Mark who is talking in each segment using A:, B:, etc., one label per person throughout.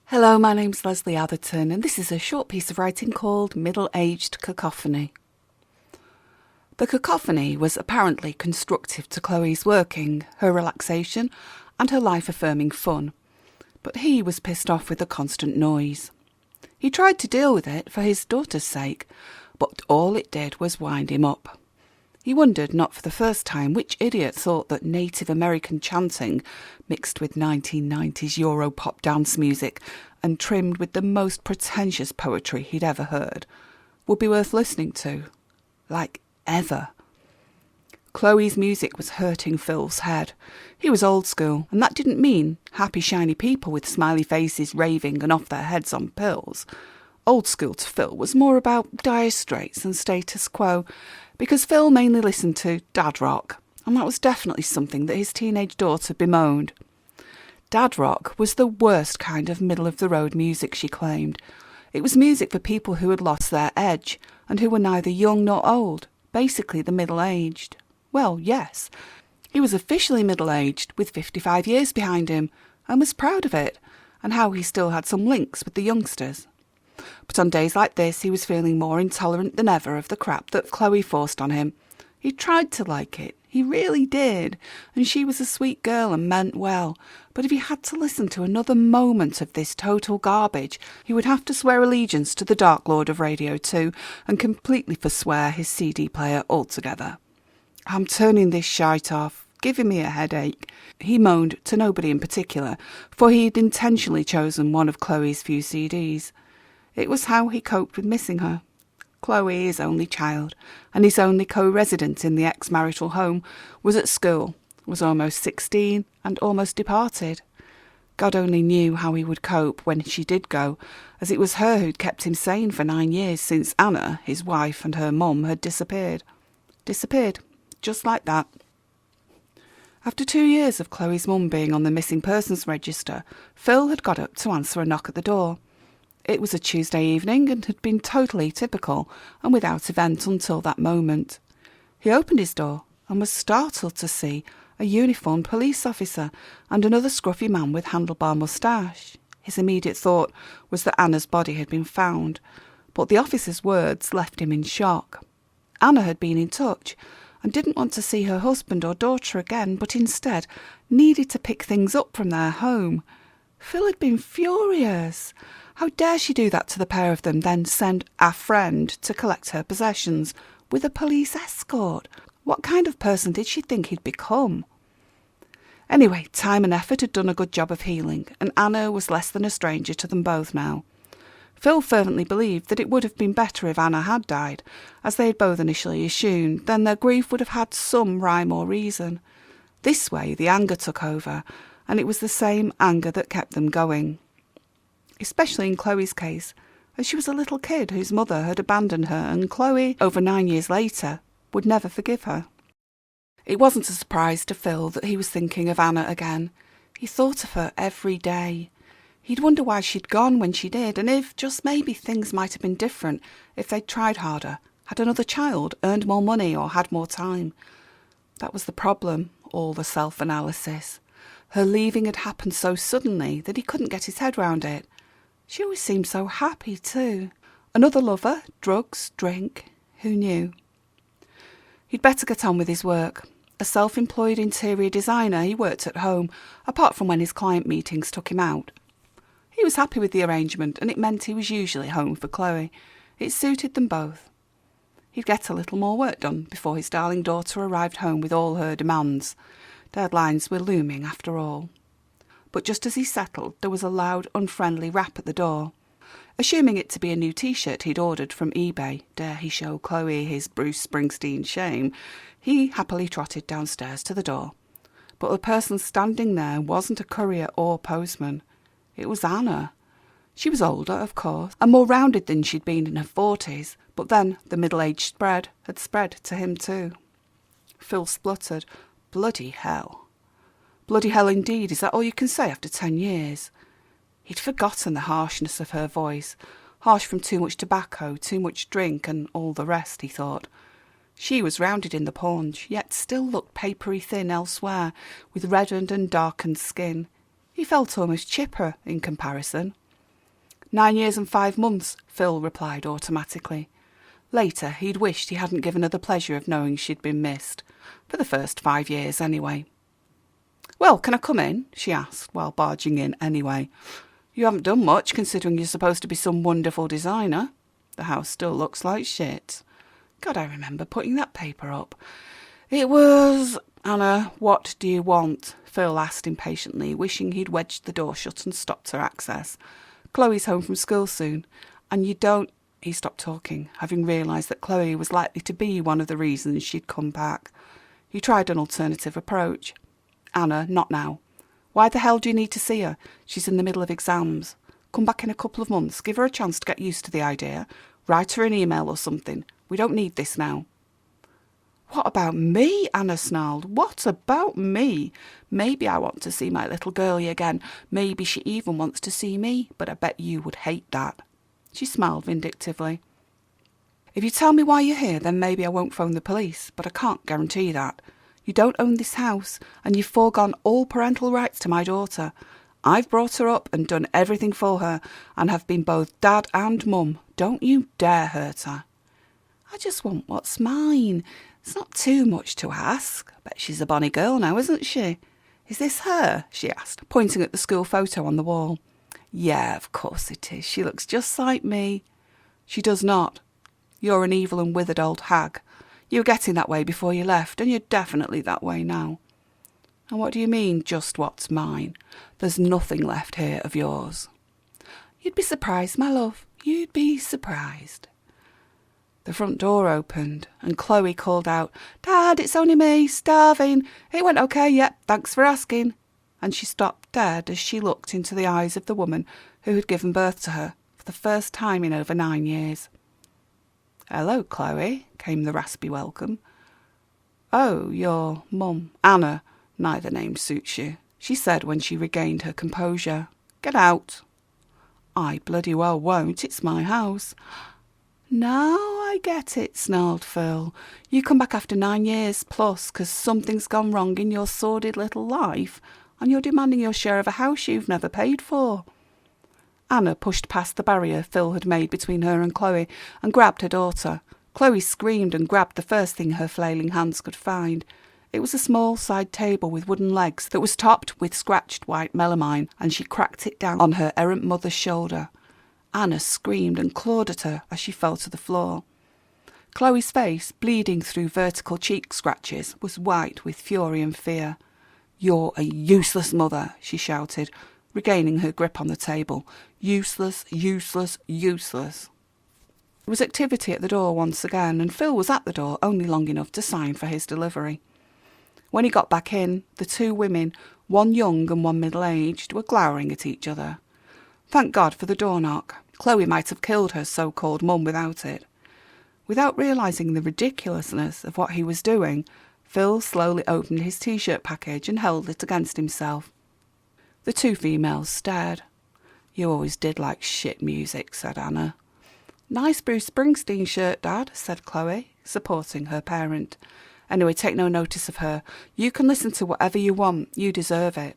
A: Hello, my name's Lesley Atherton, and this is a short piece of writing called Aged Cacophony. The cacophony was apparently constructive to Chloe's working, her relaxation, and her life-affirming fun, but he was pissed off with the constant noise. He tried to deal with it for his daughter's sake, but all it did was wind him up. He wondered, not for the first time, which idiot thought that Native American chanting, mixed with 1990s Euro-pop dance music and trimmed with the most pretentious poetry he'd ever heard, would be worth listening to. Like, ever. Chloe's music was hurting Phil's head. He was old school, and that didn't mean happy, shiny people with smiley faces raving and off their heads on pills. Old school to Phil was more about dire straits and status quo, because Phil mainly listened to dad rock, and that was definitely something that his teenage daughter bemoaned. Dad rock was the worst kind of middle-of-the-road music, she claimed. It was music for people who had lost their edge, and who were neither young nor old, basically the middle-aged. Well, yes, he was officially middle-aged, with 55 years behind him, and was proud of it, and how he still had some links with the youngsters. But on days like this he was feeling more intolerant than ever of the crap that Chloe forced on him. He tried to like it, he really did, and she was a sweet girl and meant well, but if he had to listen to another moment of this total garbage, he would have to swear allegiance to the Dark Lord of Radio 2 and completely forswear his CD player altogether. "I'm turning this shite off, giving me a headache," he moaned to nobody in particular, for he had intentionally chosen one of Chloe's few CDs. It was how he coped with missing her. Chloe, his only child, and his only co-resident in the ex-marital home, was at school, was almost 16, and almost departed. God only knew how he would cope when she did go, as it was her who'd kept him sane for 9 years since Anna, his wife, and her mum had disappeared. Disappeared, just like that. After 2 years of Chloe's mum being on the missing persons register, Phil had got up to answer a knock at the door. It was a Tuesday evening and had been totally typical and without event until that moment. He opened his door and was startled to see a uniformed police officer and another scruffy man with handlebar moustache. His immediate thought was that Anna's body had been found, but the officer's words left him in shock. Anna had been in touch and didn't want to see her husband or daughter again, but instead needed to pick things up from their home. Phil had been furious. How dare she do that to the pair of them, then send a friend to collect her possessions with a police escort? What kind of person did she think he'd become? Anyway, time and effort had done a good job of healing, and Anna was less than a stranger to them both now. Phil fervently believed that it would have been better if Anna had died, as they had both initially assumed, then their grief would have had some rhyme or reason. This way the anger took over, and it was the same anger that kept them going. Especially in Chloe's case, as she was a little kid whose mother had abandoned her, and Chloe, over 9 years later, would never forgive her. It wasn't a surprise to Phil that he was thinking of Anna again. He thought of her every day. He'd wonder why she'd gone when she did, and if, just maybe, things might have been different if they'd tried harder, had another child, earned more money, or had more time. That was the problem, all the self-analysis. Her leaving had happened so suddenly that he couldn't get his head round it. She always seemed so happy, too. Another lover, drugs, drink, who knew? He'd better get on with his work. A self-employed interior designer, he worked at home, apart from when his client meetings took him out. He was happy with the arrangement, and it meant he was usually home for Chloe. It suited them both. He'd get a little more work done before his darling daughter arrived home with all her demands. Deadlines were looming, after all. But just as he settled, there was a loud, unfriendly rap at the door. Assuming it to be a new T-shirt he'd ordered from eBay, dare he show Chloe his Bruce Springsteen shame, he happily trotted downstairs to the door. But the person standing there wasn't a courier or postman. It was Anna. She was older, of course, and more rounded than she'd been in her 40s, but then the middle-aged spread had spread to him too. Phil spluttered. Bloody hell. Bloody hell indeed, is that all you can say after 10 years? He'd forgotten the harshness of her voice, harsh from too much tobacco, too much drink, and all the rest, he thought. She was rounded in the paunch, yet still looked papery thin elsewhere, with reddened and darkened skin. He felt almost chipper in comparison. 9 years and 5 months, Phil replied automatically. Later, he'd wished he hadn't given her the pleasure of knowing she'd been missed. For the first 5 years, anyway. "Well, can I come in?" she asked, while barging in anyway. "You haven't done much, considering you're supposed to be some wonderful designer. The house still looks like shit. God, I remember putting that paper up. It was—" "Anna, what do you want?" Phil asked impatiently, wishing he'd wedged the door shut and stopped her access. "Chloe's home from school soon, and you don't—" He stopped talking, having realised that Chloe was likely to be one of the reasons she'd come back. He tried an alternative approach. "Anna, not now. Why the hell do you need to see her? She's in the middle of exams. Come back in a couple of months. Give her a chance to get used to the idea. Write her an email or something. We don't need this now." "What about me?" Anna snarled. "What about me? Maybe I want to see my little girlie again. Maybe she even wants to see me, but I bet you would hate that." She smiled vindictively. "If you tell me why you're here, then maybe I won't phone the police, but I can't guarantee that. You don't own this house, and you've foregone all parental rights to my daughter. I've brought her up and done everything for her, and have been both dad and mum. Don't you dare hurt her." "I just want what's mine. It's not too much to ask. I bet she's a bonny girl now, isn't she?" "Is this her?" she asked, pointing at the school photo on the wall. "Yeah, of course it is. She looks just like me." "She does not. You're an evil and withered old hag. You were getting that way before you left, and you're definitely that way now." "And what do you mean, just what's mine? There's nothing left here of yours." "You'd be surprised, my love. You'd be surprised." The front door opened, and Chloe called out, "Dad, it's only me, starving. It went okay, yep, thanks for asking." And she stopped dead as she looked into the eyes of the woman who had given birth to her for the first time in over 9 years. "Hello, Chloe," came the raspy welcome. "Oh, you're Mum." "Anna, neither name suits you," she said when she regained her composure. "Get out." "I bloody well won't. It's my house." "Now I get it," snarled Phil. "You come back after 9 years plus 'cause something's gone wrong in your sordid little life, and you're demanding your share of a house you've never paid for." Anna pushed past the barrier Phil had made between her and Chloe and grabbed her daughter. Chloe screamed and grabbed the first thing her flailing hands could find. It was a small side table with wooden legs that was topped with scratched white melamine, and she cracked it down on her errant mother's shoulder. Anna screamed and clawed at her as she fell to the floor. Chloe's face, bleeding through vertical cheek scratches, was white with fury and fear. "You're a useless mother," she shouted, regaining her grip on the table. "Useless, useless, useless." There was activity at the door once again, and Phil was at the door only long enough to sign for his delivery. When he got back in, the two women, one young and one middle-aged, were glowering at each other. Thank God for the door knock. Chloe might have killed her so-called mum without it. Without realising the ridiculousness of what he was doing, Phil slowly opened his T-shirt package and held it against himself. The two females stared. "You always did like shit music," said Anna. "Nice Bruce Springsteen shirt, Dad," said Chloe, supporting her parent. "Anyway, take no notice of her. You can listen to whatever you want. You deserve it."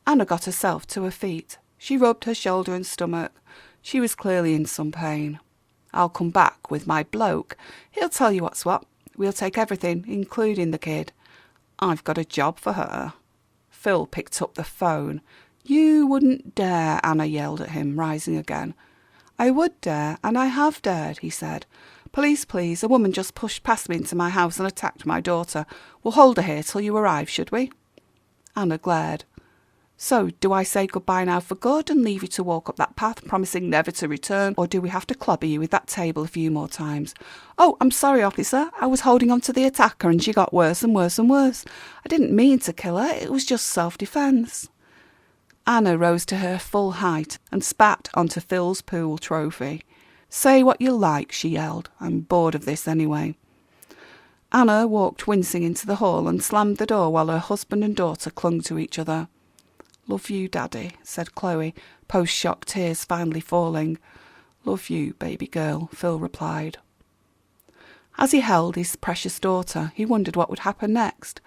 A: Anna got herself to her feet. She rubbed her shoulder and stomach. She was clearly in some pain. "I'll come back with my bloke. He'll tell you what's what. We'll take everything, including the kid. I've got a job for her." Phil picked up the phone. "You wouldn't dare," Anna yelled at him, rising again. "I would dare, and I have dared," he said. "Police, please. A woman just pushed past me into my house and attacked my daughter. We'll hold her here till you arrive, should we?" Anna glared. "So, do I say goodbye now for good and leave you to walk up that path, promising never to return, or do we have to clobber you with that table a few more times?" "Oh, I'm sorry, officer. I was holding on to the attacker and she got worse and worse and worse. I didn't mean to kill her. It was just self-defence." Anna rose to her full height and spat onto Phil's pool trophy. "Say what you like," she yelled. "I'm bored of this anyway." Anna walked wincing into the hall and slammed the door while her husband and daughter clung to each other. "Love you, Daddy," said Chloe, post-shock tears finally falling. "Love you, baby girl," Phil replied. As he held his precious daughter, he wondered what would happen next.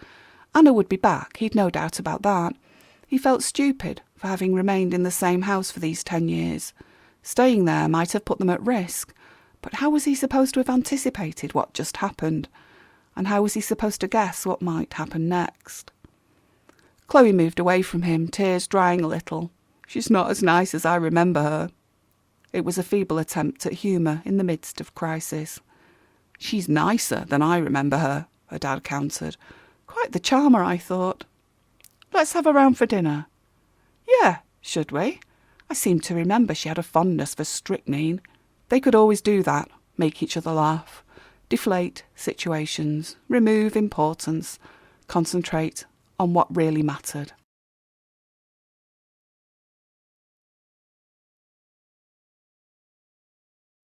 A: Anna would be back, he'd no doubt about that. He felt stupid for having remained in the same house for these 10 years. Staying there might have put them at risk, but how was he supposed to have anticipated what just happened? And how was he supposed to guess what might happen next? Chloe moved away from him, tears drying a little. She's not as nice as I remember her. It was a feeble attempt at humour in the midst of crisis. She's nicer than I remember her, her dad countered. Quite the charmer, I thought. Let's have a round for dinner. Yeah, should we? I seem to remember she had a fondness for strychnine. They could always do that, make each other laugh, deflate situations, remove importance, concentrate on what really mattered.